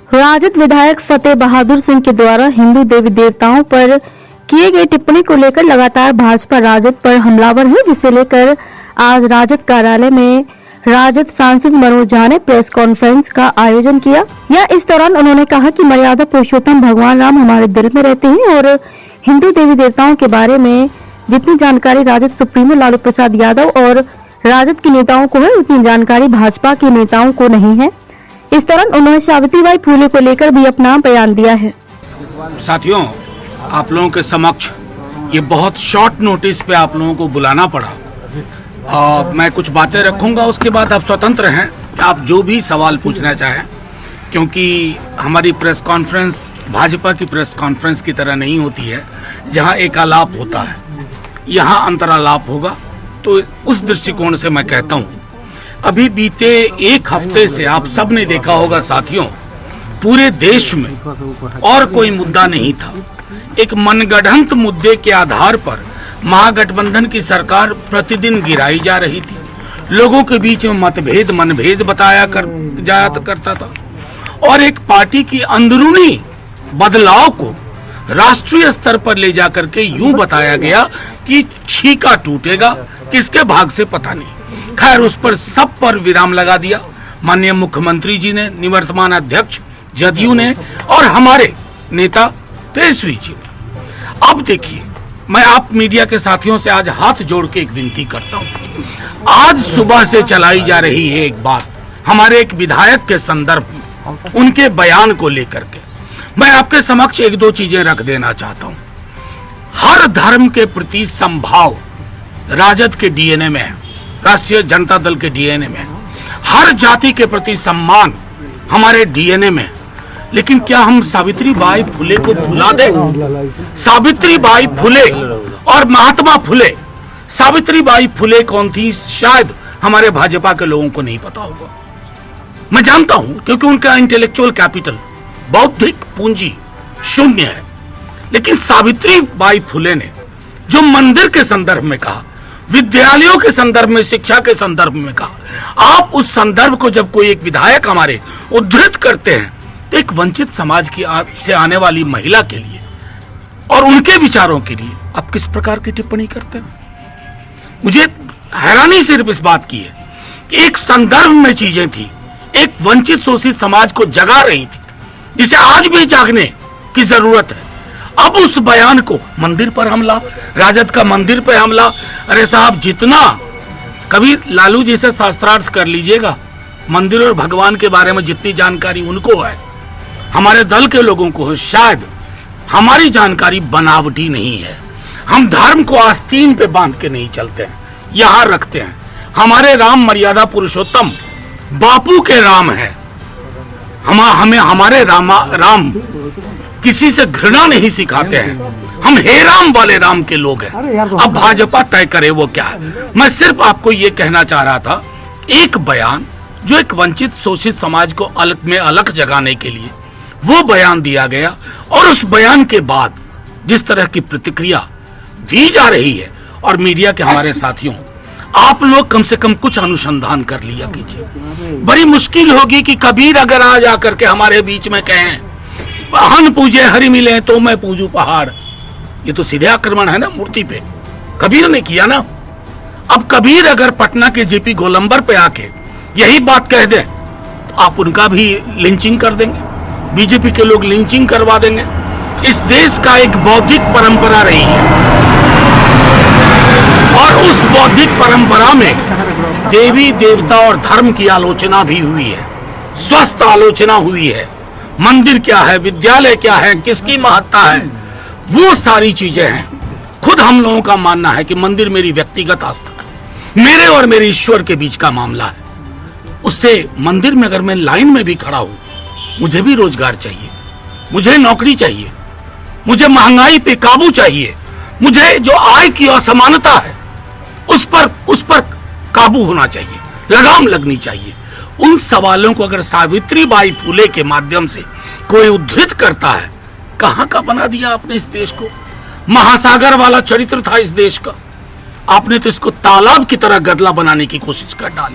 राजद विधायक फतेह बहादुर सिंह के द्वारा हिंदू देवी देवताओं पर किए गए टिप्पणी को लेकर लगातार भाजपा राजद पर हमलावर है, जिसे लेकर आज राजद कार्यालय में राजद सांसद मनोज झा ने प्रेस कॉन्फ्रेंस का आयोजन किया। इस दौरान उन्होंने कहा कि मर्यादा पुरुषोत्तम भगवान राम हमारे दिल में रहते हैं और हिंदू देवी देवताओं के बारे में जितनी जानकारी राजद सुप्रीमो लालू प्रसाद यादव और राजद के नेताओं को है, उतनी जानकारी भाजपा के नेताओं को नहीं है। इस दौरान उन्होंने सावित्रीबाई फुले को लेकर भी अपना बयान दिया है। साथियों, आप लोगों के समक्ष ये बहुत शॉर्ट नोटिस पे आप लोगों को बुलाना पड़ा। मैं कुछ बातें रखूंगा, उसके बाद आप स्वतंत्र हैं कि आप जो भी सवाल पूछना चाहें, क्योंकि हमारी प्रेस कॉन्फ्रेंस भाजपा की प्रेस कॉन्फ्रेंस की तरह नहीं होती है जहां एक आलाप होता है, यहाँ अंतरालाप होगा। तो उस दृष्टिकोण से मैं कहता हूँ, अभी बीते एक हफ्ते से आप सब ने देखा होगा साथियों, पूरे देश में और कोई मुद्दा नहीं था। एक मनगढ़ंत मुद्दे के आधार पर महागठबंधन की सरकार प्रतिदिन गिराई जा रही थी। लोगों के बीच में मतभेद मनभेद बताया जाया करता था और एक पार्टी की अंदरूनी बदलाव को राष्ट्रीय स्तर पर ले जाकर के यूं बताया गया कि छीका टूटेगा, किसके भाग से पता नहीं। खैर, उस पर सब पर विराम लगा दिया माननीय मुख्यमंत्री जी ने, निवर्तमान अध्यक्ष जदयू ने और हमारे नेता तेजस्वी जी ने। अब देखिए, मैं आप मीडिया के साथियों से आज हाथ जोड़ के एक विनती करता हूं। आज सुबह से चलाई जा रही है एक बात हमारे एक विधायक के संदर्भ में, उनके बयान को लेकर के मैं आपके समक्ष एक दो चीजें रख देना चाहता हूं। हर धर्म के प्रति समभाव राजद के डीएनए में है, राष्ट्रीय जनता दल के डीएनए में है। हर जाति के प्रति सम्मान हमारे डीएनए में है। लेकिन क्या हम सावित्रीबाई फुले को भुला दें? सावित्रीबाई फुले और महात्मा फुले, सावित्रीबाई फुले कौन थी शायद हमारे भाजपा के लोगों को नहीं पता होगा। मैं जानता हूं, क्योंकि उनका इंटेलेक्चुअल कैपिटल, बौद्धिक पूंजी शून्य है। लेकिन सावित्रीबाई फुले ने जो मंदिर के संदर्भ में कहा, विद्यालयों के संदर्भ में, शिक्षा के संदर्भ में कहा, आप उस संदर्भ को जब कोई एक विधायक हमारे उद्धृत करते हैं तो एक वंचित समाज की से आने वाली महिला के लिए और उनके विचारों के लिए आप किस प्रकार की टिप्पणी करते हैं? मुझे हैरानी सिर्फ इस बात की है कि एक संदर्भ में चीजें थी, एक वंचित शोषित समाज को जगा रही थी, जिसे आज भी जागने की जरूरत है। अब उस बयान को मंदिर पर हमला, राजद का मंदिर पर हमला। अरे साहब, जितना कभी लालू जी से शास्त्रार्थ कर लीजिएगा, मंदिर और भगवान के बारे में जितनी जानकारी उनको है, हमारे दल के लोगों को है, शायद हमारी जानकारी बनावटी नहीं है। हम धर्म को आस्तीन पे बांध के नहीं चलते हैं, यहां रखते हैं। हमारे राम मर्यादा पुरुषोत्तम बापू के राम है। हमें हमारे राम किसी से घृणा नहीं सिखाते हैं। हम हे राम वाले राम के लोग हैं। अब भाजपा तय करे वो क्या है। मैं सिर्फ आपको ये कहना चाह रहा था, एक बयान जो एक वंचित शोषित समाज को अलग जगाने के लिए वो बयान दिया गया, और उस बयान के बाद जिस तरह की प्रतिक्रिया दी जा रही है, और मीडिया के हमारे साथियों, आप लोग कम से कम कुछ अनुसंधान कर लिया कीजिए। बड़ी मुश्किल होगी कि कबीर अगर आ जाकर के हमारे बीच में कहें हन पूजे हरि मिले तो मैं पूजू पहाड़, ये तो सीधे आक्रमण है ना मूर्ति पे। कबीर ने किया ना। अब कबीर अगर पटना के जेपी गोलंबर पे आके यही बात कह दे तो आप उनका भी लिंचिंग कर देंगे, बीजेपी के लोग लिंचिंग करवा देंगे। इस देश का एक बौद्धिक परंपरा रही है और उस बौद्धिक परंपरा में देवी देवता और धर्म की आलोचना भी हुई है, स्वस्थ आलोचना हुई है। मंदिर क्या है, विद्यालय क्या है, किसकी महत्ता है, वो सारी चीजें हैं। खुद हम लोगों का मानना है कि मंदिर मेरी व्यक्तिगत आस्था है, मेरे और मेरे ईश्वर के बीच का मामला है। उससे मंदिर में अगर मैं लाइन में भी खड़ा हूं, मुझे भी रोजगार चाहिए, मुझे नौकरी चाहिए, मुझे महंगाई पे काबू चाहिए, मुझे जो आय की असमानता है उस पर काबू होना चाहिए, लगाम लगनी चाहिए। उन सवालों को अगर सावित्रीबाई फुले के माध्यम से कोई उद्धृत करता है, कहां का बना दिया आपने इस देश को। महासागर वाला चरित्र था इस देश का, आपने तो इसको तालाब की तरह गदला बनाने की कोशिश कर डाली।